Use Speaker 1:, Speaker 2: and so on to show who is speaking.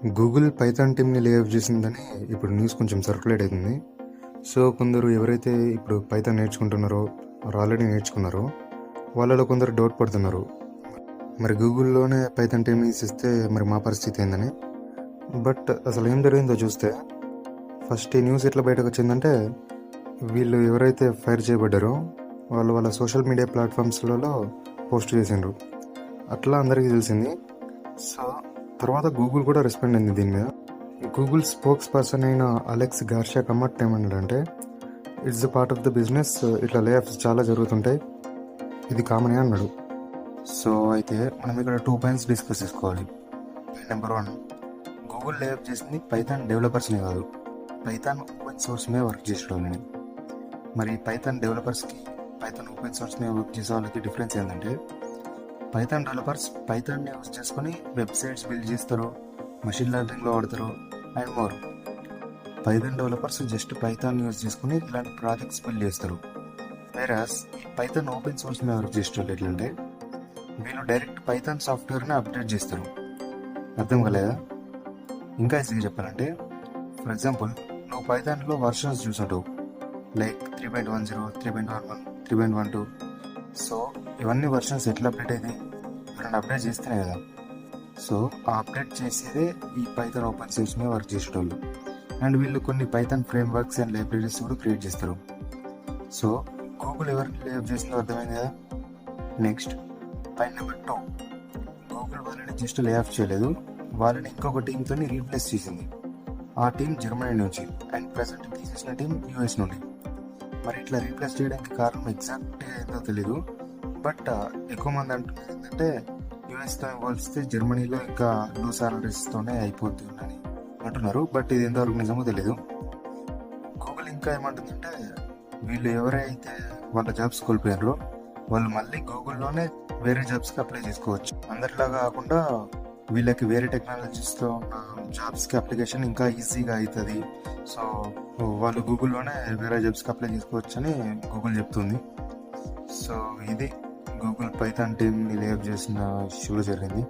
Speaker 1: Google Python టీమ్ని lay off చేసిందని ఇప్పుడు న్యూస్ కొంచెం సర్క్యులేట్ అవుతుంది. సో కొందరు ఎవరైతే ఇప్పుడు పైథాన్ నేర్చుకుంటున్నారో ఆల్రెడీ నేర్చుకున్నారో వాళ్ళలో కొందరు డౌట్ పడుతున్నారు, మరి గూగుల్లోనే పైథాన్ టీమ్ ఇస్తే మరి మా పరిస్థితి ఏందని. బట్ అసలు ఏం జరిగిందో చూస్తే ఫస్ట్ ఈ న్యూస్ ఎట్లా బయటకు వచ్చిందంటే, వీళ్ళు ఎవరైతే ఫైర్ చేయబడ్డారో వాళ్ళు వాళ్ళ సోషల్ మీడియా ప్లాట్ఫామ్స్లలో పోస్ట్ చేసిండ్రు, అట్లా అందరికీ తెలిసింది. సో తర్వాత గూగుల్ కూడా రెస్పాండ్ అయింది దీని మీద. గూగుల్ స్పోక్స్ పర్సన్ అయిన అలెక్స్ గార్షియా కమ్మట్ ఏమన్నాడంటే, it's the part of the business, ఇట్లా లే ఆఫ్స్ చాలా జరుగుతుంటాయి, ఇది కామనే అన్నాడు. సో అయితే మనం ఇక్కడ 2 పాయింట్స్ డిస్కస్ చేసుకోవాలి. నెంబర్ 1, గూగుల్ లే ఆఫ్ చేసింది పైథాన్ డెవలపర్స్ని కాదు, పైథాన్ ఓపెన్ సోర్స్ మీద వర్క్ చేసేవాళ్ళని. మరి పైథాన్ డెవలపర్స్కి పైథాన్ ఓపెన్ సోర్స్ మీద వర్క్ చేసే వాళ్ళకి డిఫరెన్స్ ఏంటంటే, పైథాన్ డెవలపర్స్ పైథాన్ని యూజ్ చేసుకొని వెబ్సైట్స్ బిల్డ్ చేస్తారు, మెషిన్ లెర్నింగ్లో వాడతారు and more. Python developers just Python use చేసుకుని ఇలాంటి ప్రాజెక్ట్స్ బిల్డ్ చేస్తారు. వేరాస్ ఈ పైథాన్ ఓపెన్ సోర్స్ మీద వర్క్ చేసేటోళ్ళు ఎట్లంటే, వీళ్ళు డైరెక్ట్ పైథాన్ సాఫ్ట్వేర్ని అప్డేట్ చేస్తారు. అర్థం కాలేదా? ఇంకా ఈజీగా చెప్పాలంటే, ఫర్ ఎగ్జాంపుల్ నువ్వు పైథాన్లో వర్షన్స్ చూసుంటావు, లైక్ 3.10, 3.11, 3.12. సో ఇవన్నీ వర్షన్స్ ఎట్లా అప్డేట్ అయితే ఎవరైనా అప్డేట్ చేస్తేనే కదా. సో ఆ అప్డేట్ చేసేదే ఈ పైథాన్ ఓపెన్ సోర్స్ మీద వర్క్ చేసేటోళ్ళు. అండ్ వీళ్ళు కొన్ని Python frame works and libraries కూడా క్రియేట్ చేస్తారు. సో గూగుల్ ఎవరిని లే ఆఫ్ చేసిందో అర్థమైంది కదా. నెక్స్ట్ పాయింట్ నెంబర్ 2, గూగుల్ వాళ్ళని జస్ట్ లే ఆఫ్ చేయలేదు, వాళ్ళని ఇంకొక టీంతో రీప్లేస్ చేసింది. ఆ టీం జర్మనీ నుంచి అండ్ ప్రజెంట్ తీసేసిన టీం యూఎస్ నుండి. మరి ఇట్లా రీప్లేస్ చేయడానికి కారణం ఎగ్జాక్ట్గా ఏందో తెలీదు, బట్ ఎక్కువ మంది అంటున్నారు ఏంటంటే, యూఎస్తో పోలిస్తే జర్మనీలో ఇంకా లో సాలరీస్తోనే అయిపోతుందని అంటున్నారు. బట్ ఇది ఎంతవరకు నిజమో తెలీదు. గూగుల్ ఇంకా ఏమంటుందంటే, వీళ్ళు ఎవరైతే వాళ్ళ జాబ్స్ కోల్పోయారో వాళ్ళు మళ్ళీ గూగుల్లోనే వేరే జాబ్స్కి అప్లై చేసుకోవచ్చు. అందరిలాగా కాకుండా వీళ్ళకి వేరే టెక్నాలజీస్తో ఉన్న జాబ్స్కి అప్లికేషన్ ఇంకా ఈజీగా అవుతుంది. సో వాళ్ళు గూగుల్లోనే వేరే జాబ్స్కి అప్లై చేసుకోవచ్చు అని గూగుల్ చెప్తుంది. సో ఇది గూగుల్ పైథాన్ టీమ్ని లే ఆఫ్ చేసిన ఇష్యూలో జరిగింది.